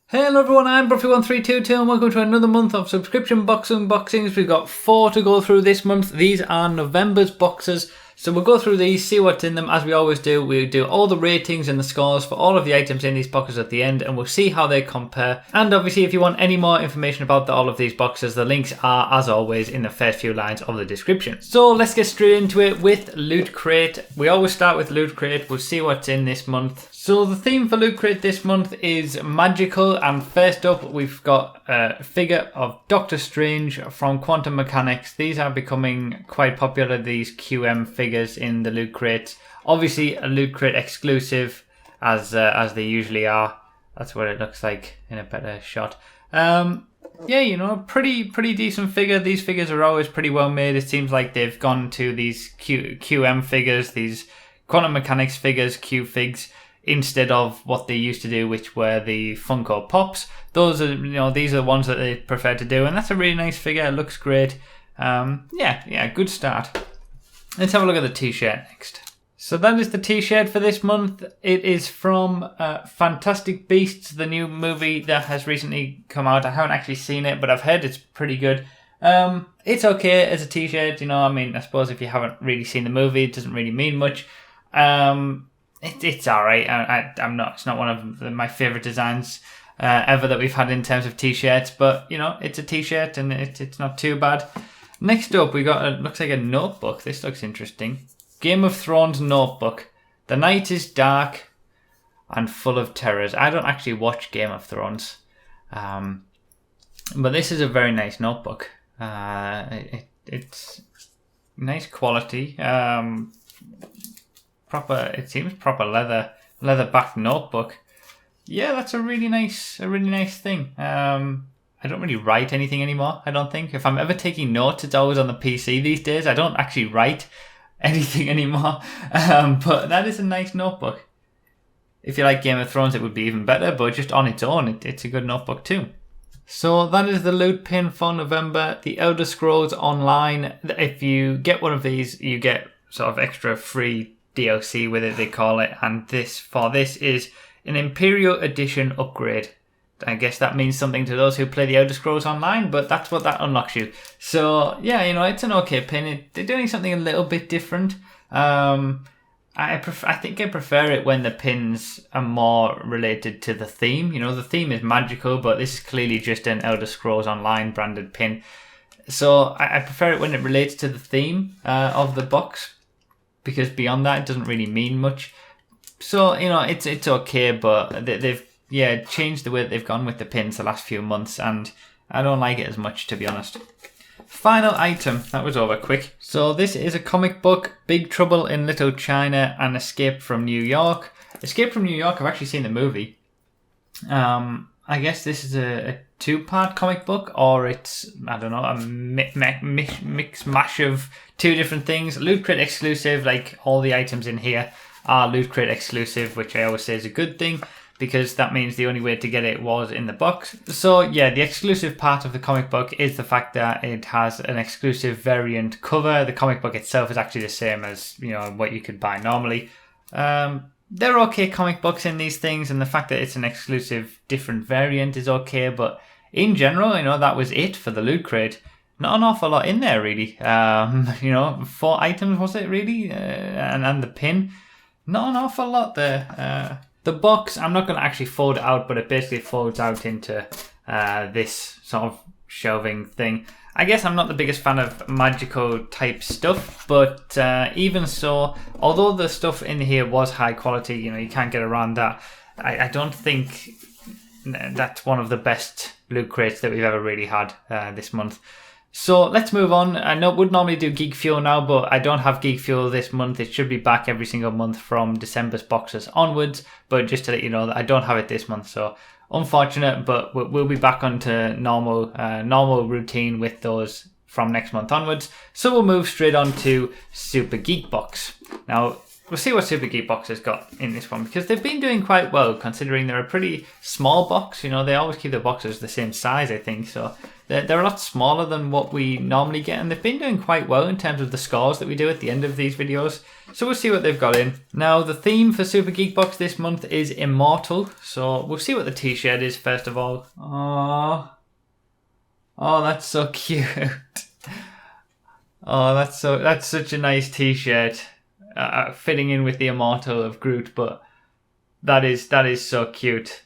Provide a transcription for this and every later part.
Hello everyone, I'm Bruffy1322 and welcome to another month of subscription box unboxings. We've got 4 to go through this month. These are November's boxes. So we'll go through these, see what's in them as we always do. We do all the ratings and the scores for all of the items in these boxes at the end and we'll see how they compare. And obviously if you want any more information about all of these boxes, the links are as always in the first few lines of the description. So let's get straight into it with Loot Crate. We always start with Loot Crate. We'll see what's in this month. So the theme for Loot Crate this month is magical, and first up we've got a figure of Doctor Strange from Quantum Mechanics. These are becoming quite popular, these QM figures in the Loot Crates. Obviously a Loot Crate exclusive, as they usually are. That's what it looks like in a better shot. Yeah, you know, pretty decent figure. These figures are always pretty well made. It seems like they've gone to these QM figures, these Quantum Mechanics figures, Q-figs, instead of what they used to do, which were the Funko Pops. Those are, you know, these are the ones that they prefer to do, and that's a really nice figure. It looks great. Yeah, good start. Let's have a look at the t-shirt next. So that is the t-shirt for this month. It is from Fantastic Beasts, the new movie that has recently come out. I haven't actually seen it, but I've heard it's pretty good. It's okay as a t-shirt, you know. I mean, I suppose if you haven't really seen the movie, it doesn't really mean much. It's alright. I'm not. It's not one of my favorite designs ever that we've had in terms of t-shirts, but you know, it's a t-shirt and it's not too bad. Next up, we got looks like a notebook. This looks interesting. Game of Thrones notebook. The night is dark and full of terrors. I don't actually watch Game of Thrones, but this is a very nice notebook. It's nice quality. It seems proper leather backed notebook. Yeah, that's a really nice thing. I don't really write anything anymore, I don't think. If I'm ever taking notes, it's always on the PC these days. I don't actually write anything anymore. But that is a nice notebook. If you like Game of Thrones, it would be even better, but just on its own, it's a good notebook too. So that is the loot pin for November. The Elder Scrolls Online. If you get one of these, you get sort of extra free DLC with it, they call it, and this is an Imperial Edition upgrade. I guess that means something to those who play the Elder Scrolls Online, but that's what that unlocks you. So yeah, you know, it's an okay pin. They're doing something a little bit different. I think I prefer it when the pins are more related to the theme. You know, the theme is magical, but this is clearly just an Elder Scrolls Online branded pin. So I prefer it when it relates to the theme of the box, because beyond that, it doesn't really mean much. So, you know, it's okay, but they've changed the way that they've gone with the pins the last few months, and I don't like it as much, to be honest. Final item. That was over quick. So this is a comic book, Big Trouble in Little China and Escape from New York. Escape from New York, I've actually seen the movie. I guess this is a 2-part comic book, or it's, I don't know, a mix mash of 2 different things. Loot Crate exclusive, like all the items in here are Loot Crate exclusive, which I always say is a good thing, because that means the only way to get it was in the box. So yeah, the exclusive part of the comic book is the fact that it has an exclusive variant cover. The comic book itself is actually the same as, you know, what you could buy normally. They're okay comic books in these things, and the fact that it's an exclusive different variant is okay, but in general, you know, that was it for the Loot Crate. Not an awful lot in there, really. You know, 4 items, was it, really? And the pin. Not an awful lot there. The box, I'm not going to actually fold it out, but it basically folds out into this sort of shelving thing. I guess I'm not the biggest fan of magical type stuff, but even so, although the stuff in here was high quality, you know, you can't get around that. I don't think that's one of the best Loot Crates that we've ever really had this month. So let's move on. I would normally do Geek Fuel now, but I don't have Geek Fuel this month. It should be back every single month from December's boxes onwards, but just to let you know that I don't have it this month, so unfortunate, but we'll be back onto normal routine with those from next month onwards. So we'll move straight on to Super Geek Box. Now, we'll see what Super Geek Box has got in this one, because they've been doing quite well considering they're a pretty small box. You know, they always keep the boxes the same size, I think, so they're a lot smaller than what we normally get, and they've been doing quite well in terms of the scores that we do at the end of these videos. So we'll see what they've got in. Now, the theme for Super Geek Box this month is Immortal, so we'll see what the t-shirt is first of all. Oh, that's so cute. Oh, that's such a nice t-shirt, fitting in with the Immortal of Groot, but that is so cute.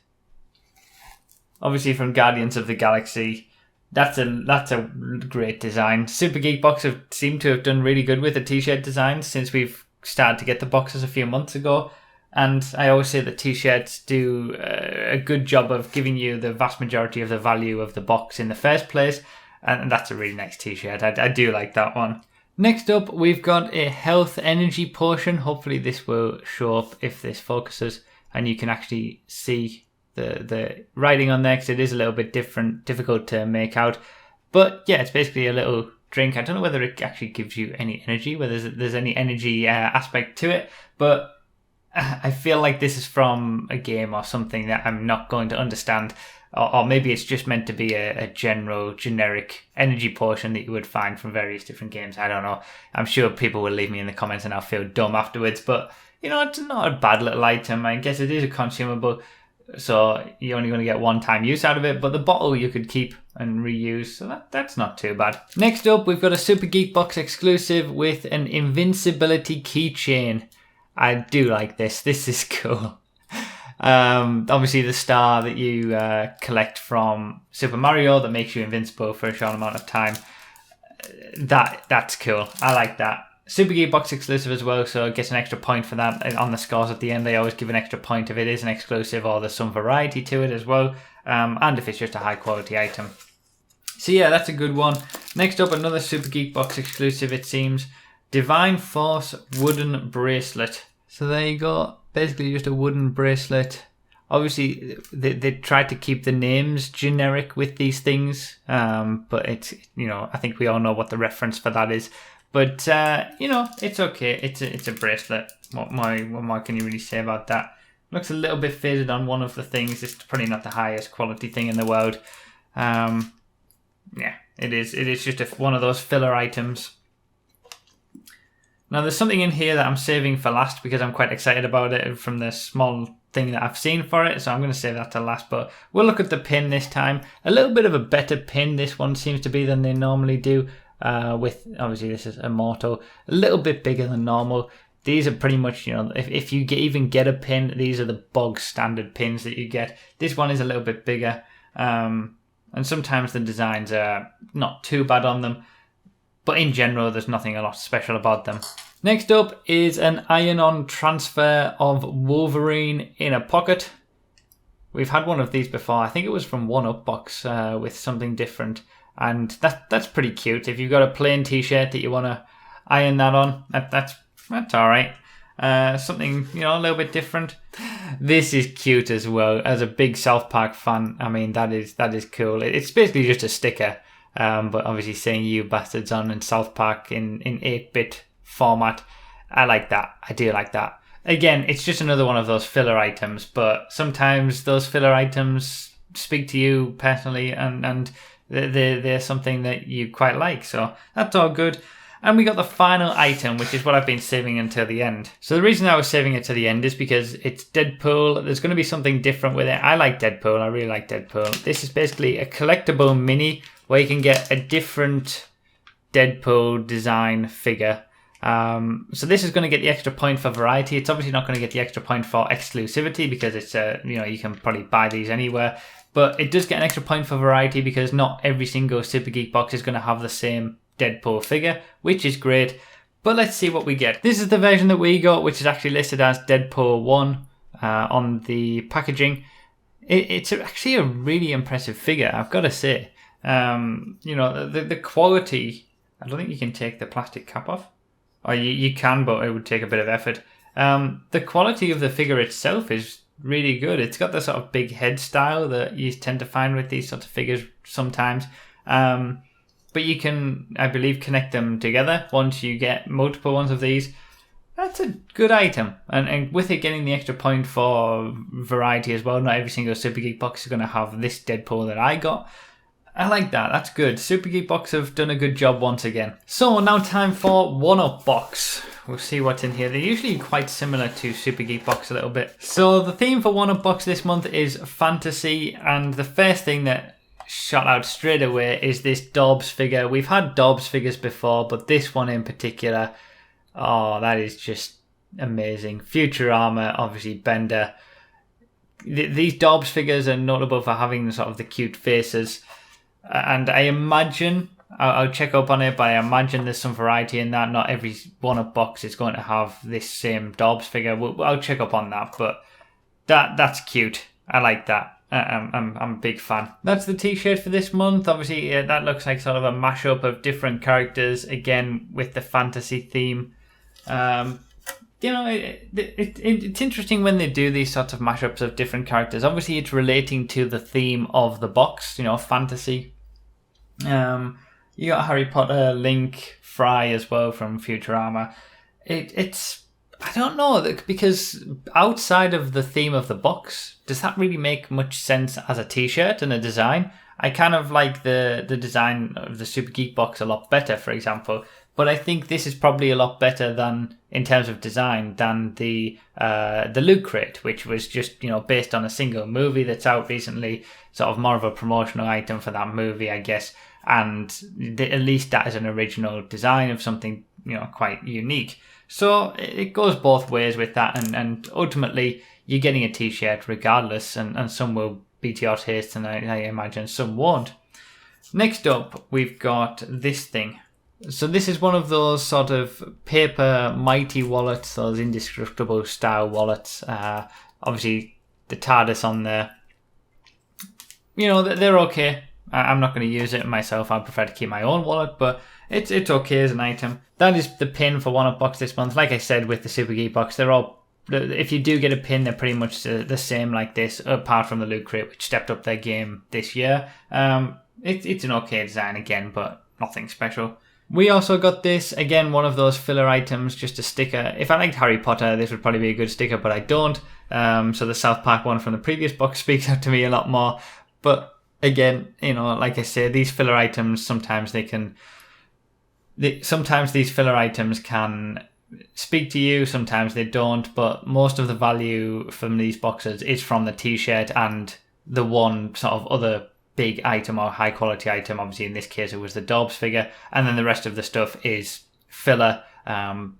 Obviously from Guardians of the Galaxy. That's a great design. Super Geek Box have seemed to have done really good with the t-shirt designs since we've started to get the boxes a few months ago. And I always say that t-shirts do a good job of giving you the vast majority of the value of the box in the first place. And that's a really nice t-shirt. I do like that one. Next up, we've got a health energy potion. Hopefully this will show up if this focuses and you can actually see the writing on there, because it is a little bit difficult to make out. But yeah, it's basically a little drink. I don't know whether it actually gives you any energy, whether there's any energy aspect to it, but I feel like this is from a game or something that I'm not going to understand, or maybe it's just meant to be a generic energy potion that you would find from various different games. I don't know. I'm sure people will leave me in the comments and I'll feel dumb afterwards, but you know, it's not a bad little item. I guess it is a consumable, so you're only going to get one-time use out of it, but the bottle you could keep and reuse, so that's not too bad. Next up, we've got a Super Geek Box exclusive with an invincibility keychain. I do like this. This is cool. Obviously the star that you collect from Super Mario that makes you invincible for a short amount of time. That's cool. I like that. Super Geek Box exclusive as well, so it gets an extra point for that. On the scores at the end, they always give an extra point if it is an exclusive or there's some variety to it as well, and if it's just a high quality item. So yeah, that's a good one. Next up, another Super Geek Box exclusive, it seems. Divine Force wooden bracelet. So there you go, basically just a wooden bracelet. Obviously, they tried to keep the names generic with these things, but it's, you know, I think we all know what the reference for that is. But, you know, it's okay. It's a bracelet. What more can you really say about that? Looks a little bit faded on one of the things. It's probably not the highest quality thing in the world. Yeah, it is. It is just one of those filler items. Now, there's something in here that I'm saving for last because I'm quite excited about it from the small thing that I've seen for it. So I'm going to save that to last. But we'll look at the pin this time. A little bit of a better pin this one seems to be than they normally do. With obviously this is Immortal, a little bit bigger than normal. These are pretty much, you know, if you even get a pin, these are the bog standard pins that you get. This one is a little bit bigger, and sometimes the designs are not too bad on them, but in general there's nothing a lot special about them. Next up is an iron-on transfer of Wolverine in a pocket. We've had one of these before. I think it was from One Up Box with something different. And that's pretty cute. If you've got a plain t-shirt that you want to iron that on, that's all right. Something, you know, a little bit different. This is cute as well. As a big South Park fan, I mean, that is cool. It's basically just a sticker, but obviously saying "you bastards" on in South Park in 8-bit format. I like that. I do like that. Again, it's just another one of those filler items, but sometimes those filler items speak to you personally, and they're something that you quite like, so that's all good. And we got the final item, which is what I've been saving until the end. So the reason I was saving it to the end is because it's Deadpool. There's going to be something different with it. I like Deadpool. I really like Deadpool. This is basically a collectible mini where you can get a different Deadpool design figure. So this is going to get the extra point for variety. It's obviously not going to get the extra point for exclusivity because it's you know, you can probably buy these anywhere. But it does get an extra point for variety because not every single Super Geek Box is going to have the same Deadpool figure, which is great. But let's see what we get. This is the version that we got, which is actually listed as Deadpool 1 on the packaging. It's actually a really impressive figure, I've got to say. You know, the quality, I don't think you can take the plastic cap off. Or you can, but it would take a bit of effort. The quality of the figure itself is really good. It's got the sort of big head style that you tend to find with these sorts of figures sometimes. But you can, I believe, connect them together once you get multiple ones of these. That's a good item. And with it getting the extra point for variety as well, not every single Super Geek box is going to have this Deadpool that I got. I like that. That's good. Super Geek Box have done a good job once again. So now time for 1-Up Box. We'll see what's in here. They're usually quite similar to Super Geek Box a little bit. So the theme for 1-Up Box this month is fantasy. And the first thing that shot out straight away is this Dobbs figure. We've had Dobbs figures before, but this one in particular, oh, that is just amazing. Futurama, obviously Bender. These Dobbs figures are notable for having sort of the cute faces. And I imagine, I'll check up on it, but I imagine there's some variety in that. Not every 1-Up box is going to have this same Dobbs figure. I'll check up on that, but that's cute. I like that. I'm a big fan. That's the t-shirt for this month. Obviously, that looks like sort of a mashup of different characters, again, with the fantasy theme. It's interesting when they do these sorts of mashups of different characters. Obviously, it's relating to the theme of the box, fantasy. You got Harry Potter, Link, Fry as well from Futurama. It's I don't know, because outside of the theme of the box, does that really make much sense as a t-shirt and a design? I kind of like the design of the Super Geek box a lot better, for example. But I think this is probably a lot better than, in terms of design, than the Loot Crate, which was just, based on a single movie that's out recently, sort of more of a promotional item for that movie, I guess. And at least that is an original design of something, quite unique. So it goes both ways with that, and ultimately you're getting a t-shirt regardless, and some will be to your taste, and I imagine some won't. Next up, we've got this thing. So this is one of those sort of paper mighty wallets, those indestructible style wallets. Obviously, the TARDIS on there. They're okay. I'm not going to use it myself. I prefer to keep my own wallet, but it's okay as an item. That is the pin for 1-Up Box this month. Like I said with the Super Geek Box, they're all, if you do get a pin, they're pretty much the same like this, apart from the Loot Crate, which stepped up their game this year. It's an okay design again, but nothing special. We also got this, again, one of those filler items, just a sticker. If I liked Harry Potter, this would probably be a good sticker, but I don't. So the South Park one from the previous box speaks out to me a lot more. But again, like I say, these filler items, sometimes these filler items can speak to you, sometimes they don't, but most of the value from these boxes is from the t-shirt and the one sort of other big item or high quality item. Obviously in this case it was the Dobbs figure, and then the rest of the stuff is filler.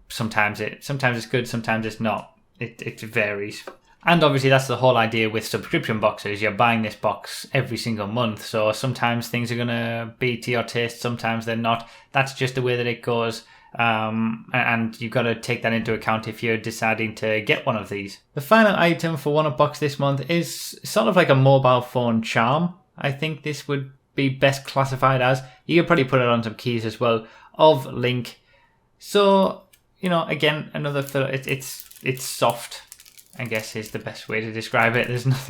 Sometimes it's good, sometimes it's not. It varies. And obviously that's the whole idea with subscription boxes. You're buying this box every single month, so sometimes things are going to be to your taste, sometimes they're not. That's just the way that it goes. And you've got to take that into account if you're deciding to get one of these. The final item for 1-Up Box this month is sort of like a mobile phone charm. I think this would be best classified as. You could probably put it on some keys as well, of Link. So, again, another filler. It's soft, I guess is the best way to describe it. There's not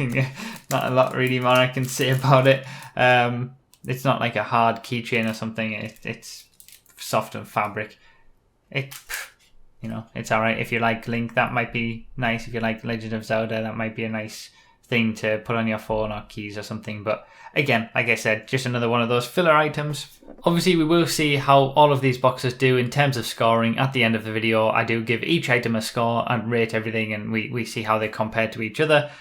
a lot really more I can say about it. It's not like a hard keychain or something. It's soft and fabric. It's alright. If you like Link, that might be nice. If you like Legend of Zelda, that might be a nice thing to put on your phone or keys or something. But again, like I said, just another one of those filler items. Obviously, we will see how all of these boxes do in terms of scoring at the end of the video. I do give each item a score and rate everything, and we see how they compare to each other.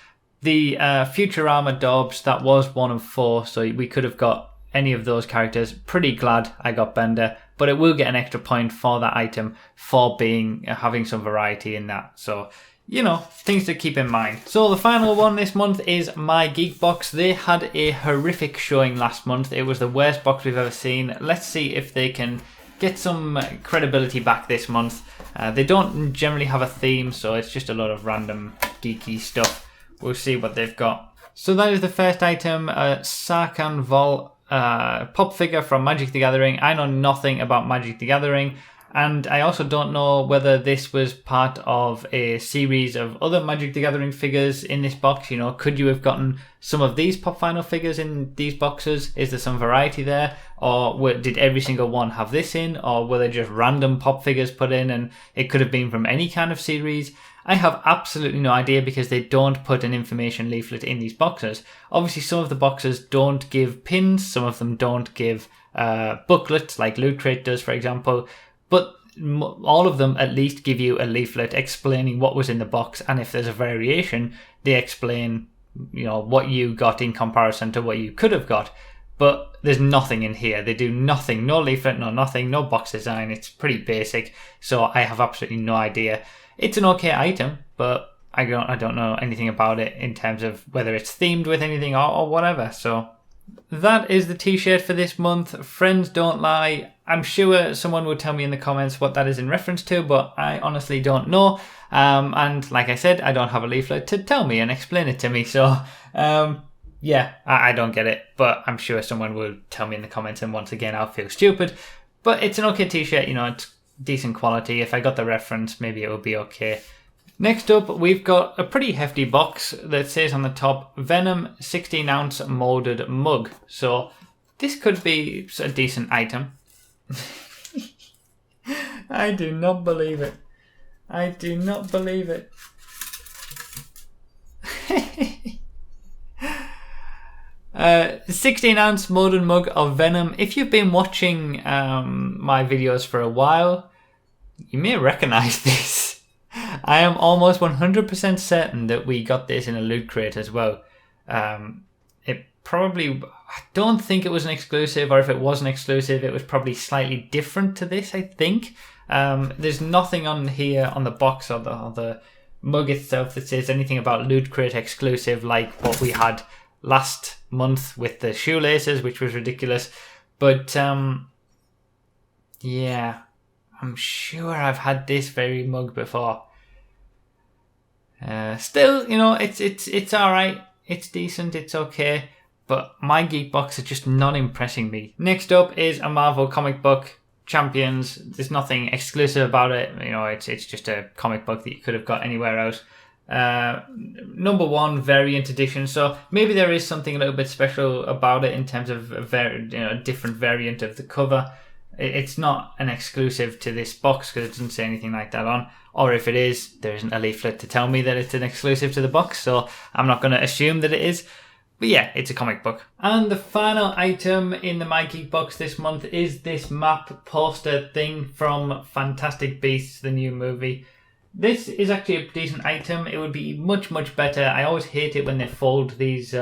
The Futurama Dobbs, that was 1 of 4, so we could have got any of those characters. Pretty glad I got Bender, but it will get an extra point for that item for having some variety in that. So, things to keep in mind. So the final one this month is My Geek Box. They had a horrific showing last month. It was the worst box we've ever seen. Let's see if they can get some credibility back this month. They don't generally have a theme, so it's just a lot of random geeky stuff. We'll see what they've got. So that is the first item, Sarkhan Vol pop figure from Magic the Gathering. I know nothing about Magic the Gathering. And I also don't know whether this was part of a series of other Magic the Gathering figures in this box. You know, could you have gotten some of these Pop Final figures in these boxes? Is there some variety there? Or did every single one have this in? Or were there just random Pop figures put in and it could have been from any kind of series? I have absolutely no idea because they don't put an information leaflet in these boxes. Obviously, some of the boxes don't give pins. Some of them don't give booklets like Loot Crate does, for example. But all of them at least give you a leaflet explaining what was in the box, and if there's a variation, they explain, you know, what you got in comparison to what you could have got. But there's nothing in here. They do nothing. No leaflet, no nothing, no box design. It's pretty basic, so I have absolutely no idea. It's an okay item, but I don't know anything about it in terms of whether it's themed with anything or whatever. So that is the t-shirt for this month. Friends don't lie. I'm sure someone will tell me in the comments what that is in reference to, but I honestly don't know. And like I said, I don't have a leaflet to tell me and explain it to me. So yeah, I don't get it, but I'm sure someone will tell me in the comments, and once again, I'll feel stupid. But it's an okay t-shirt, you know, it's decent quality. If I got the reference, maybe it would be okay. Next up, we've got a pretty hefty box that says on the top, Venom 16-ounce molded mug. So this could be a decent item. I do not believe it. I do not believe it. 16-ounce molded mug of Venom. If you've been watching my videos for a while, you may recognize this. I am almost 100% certain that we got this in a Loot Crate as well. It probably, I don't think it was an exclusive, or if it was an exclusive, it was probably slightly different to this, I think. There's nothing on here on the box or the mug itself that says anything about Loot Crate exclusive, like what we had last month with the shoelaces, which was ridiculous. But yeah, I'm sure I've had this very mug before. Still, you know, it's all right. It's decent. It's okay. But my geek box is just not impressing me. Next up is a Marvel comic book, Champions. There's nothing exclusive about it. You know, it's just a comic book that you could have got anywhere else. Number 1 variant edition. So maybe there is something a little bit special about it in terms of a different variant of the cover. It's not an exclusive to this box because it doesn't say anything like that on. Or if it is, there isn't a leaflet to tell me that it's an exclusive to the box, so I'm not going to assume that it is. But yeah, it's a comic book. And the final item in the My Geek box this month is this map poster thing from Fantastic Beasts, the new movie. This is actually a decent item. It would be much, much better. I always hate it when they fold these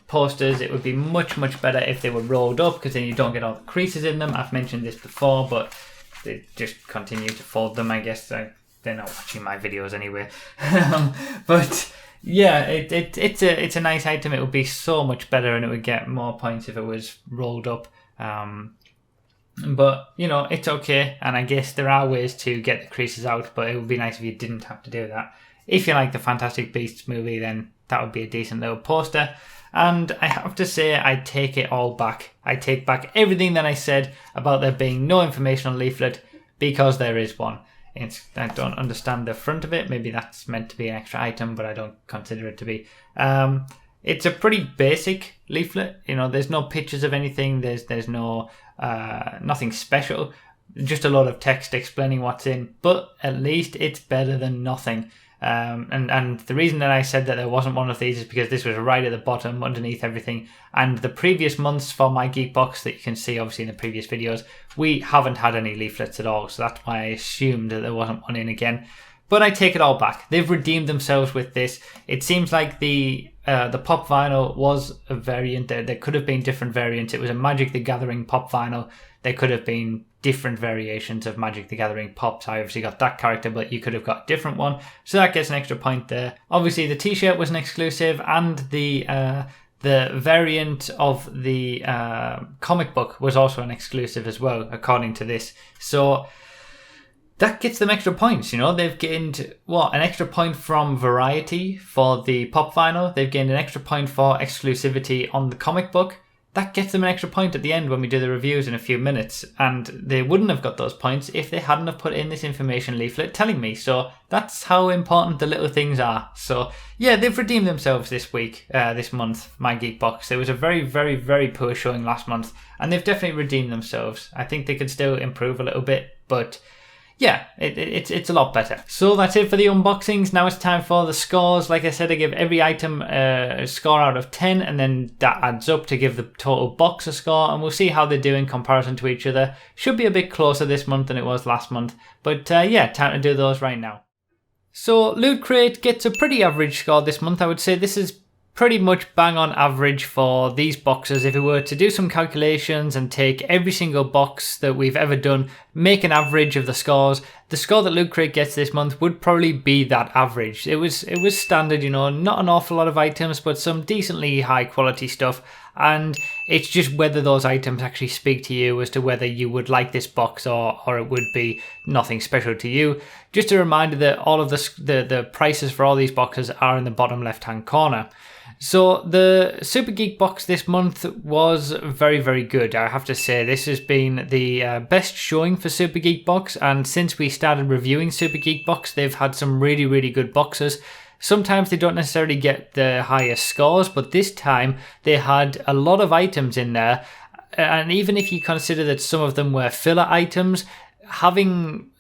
posters. It would be much, much better if they were rolled up, because then you don't get all the creases in them. I've mentioned this before, but they just continue to fold them. I guess they're not watching my videos anyway. But yeah, it's a nice item. It would be so much better, and it would get more points if it was rolled up. But you know, it's okay, and I guess there are ways to get the creases out, but it would be nice if you didn't have to do that. If you like the Fantastic Beasts movie, then that would be a decent little poster. And I have to say, I take it all back. I take back everything that I said about there being no informational leaflet, because there is one. I don't understand the front of it. Maybe that's meant to be an extra item, but I don't consider it to be. It's a pretty basic leaflet. You know, there's no pictures of anything. There's no nothing special. Just a lot of text explaining what's in. But at least it's better than nothing. And the reason that I said that there wasn't one of these is because this was right at the bottom underneath everything, and the previous months for my geek box that you can see obviously in the previous videos, we haven't had any leaflets at all, so that's why I assumed that there wasn't one in again. But I take it all back. They've redeemed themselves with this. It seems like the pop vinyl was a variant. There could have been different variants. It was a Magic the Gathering pop vinyl. There could have been different variations of Magic the Gathering pops. I obviously got that character, but you could have got a different one. So that gets an extra point there. Obviously, the t-shirt was an exclusive, and the variant of the comic book was also an exclusive as well, according to this. So that gets them extra points, you know. They've gained, an extra point from variety for the pop vinyl. They've gained an extra point for exclusivity on the comic book. that gets them an extra point at the end when we do the reviews in a few minutes, and they wouldn't have got those points if they hadn't have put in this information leaflet telling me. So that's how important the little things are. So yeah, they've redeemed themselves this week, this month, My Geek Box. There was a very, very, very poor showing last month, and they've definitely redeemed themselves. I think they could still improve a little bit, but yeah, it's a lot better. So that's it for the unboxings. Now it's time for the scores. Like I said, I give every item a score out of 10, and then that adds up to give the total box a score, and we'll see how they do in comparison to each other. Should be a bit closer this month than it was last month, but yeah, time to do those right now. So Loot Crate gets a pretty average score this month. I would say this is pretty much bang on average for these boxes. If we were to do some calculations and take every single box that we've ever done, make an average of the scores, the score that Loot Crate gets this month would probably be that average. It was standard, you know, not an awful lot of items, but some decently high quality stuff. And it's just whether those items actually speak to you as to whether you would like this box or it would be nothing special to you. Just a reminder that all of the prices for all these boxes are in the bottom left hand corner. So the Super Geek box this month was very, very good. I have to say this has been the best showing for Super Geek box, and since we started reviewing Super Geek box, they've had some really, really good boxes. Sometimes they don't necessarily get the highest scores, but this time they had a lot of items in there, and even if you consider that some of them were filler items, having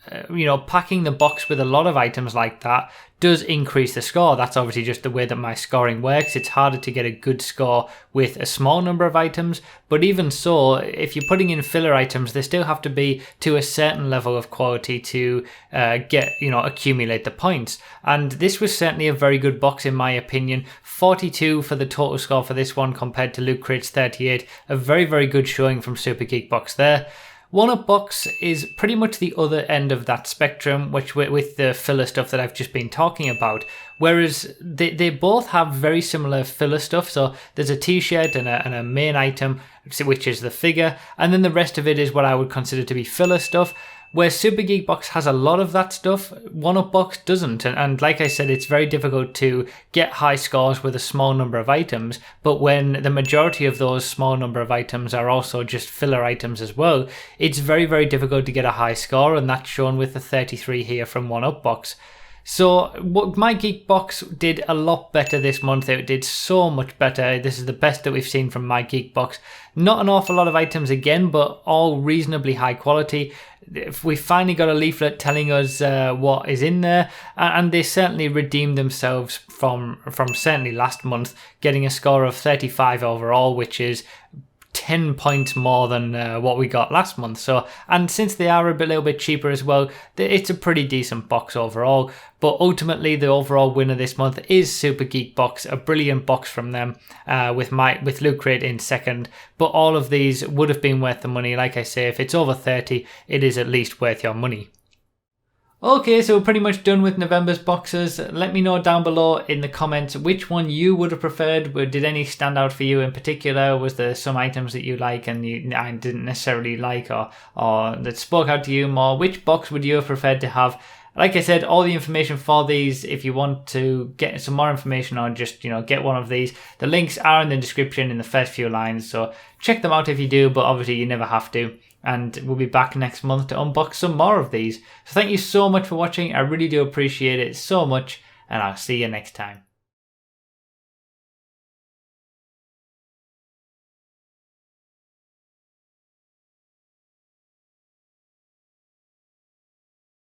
packing the box with a lot of items like that does increase the score. That's obviously just the way that my scoring works. It's harder to get a good score with a small number of items, but even so, if you're putting in filler items, they still have to be to a certain level of quality to accumulate the points. And this was certainly a very good box in my opinion. 42 for the total score for this one compared to Loot Crate's 38. A very, very good showing from Super Geek box there. One Up box is pretty much the other end of that spectrum, which with the filler stuff that I've just been talking about. Whereas they both have very similar filler stuff. So there's a t-shirt and a main item, which is the figure, and then the rest of it is what I would consider to be filler stuff. Where Super Geek box has a lot of that stuff, One Up box doesn't. And like I said, it's very difficult to get high scores with a small number of items. But when the majority of those small number of items are also just filler items as well, it's very, very difficult to get a high score. And that's shown with the 33 here from One Up box. So what My Geek box did a lot better this month. It did so much better. This is the best that we've seen from My Geek box. Not an awful lot of items again, but all reasonably high quality. We finally got a leaflet telling us what is in there, and they certainly redeemed themselves from certainly last month, getting a score of 35 overall, which is 10 points more than what we got last month. So, and since they are a little bit cheaper as well, it's a pretty decent box overall. But ultimately, the overall winner this month is Super Geek box, a brilliant box from them, with Loot Crate in second. But all of these would have been worth the money. Like I say, if it's over 30, it is at least worth your money. Okay, so we're pretty much done with November's boxes. Let me know down below in the comments which one you would have preferred. Did any stand out for you in particular? Was there some items that you like and I didn't necessarily like, or that spoke out to you more? Which box would you have preferred to have? Like I said, all the information for these, if you want to get some more information or just, get one of these, the links are in the description in the first few lines. So check them out if you do, but obviously you never have to. And we'll be back next month to unbox some more of these. So thank you so much for watching. I really do appreciate it so much, and I'll see you next time.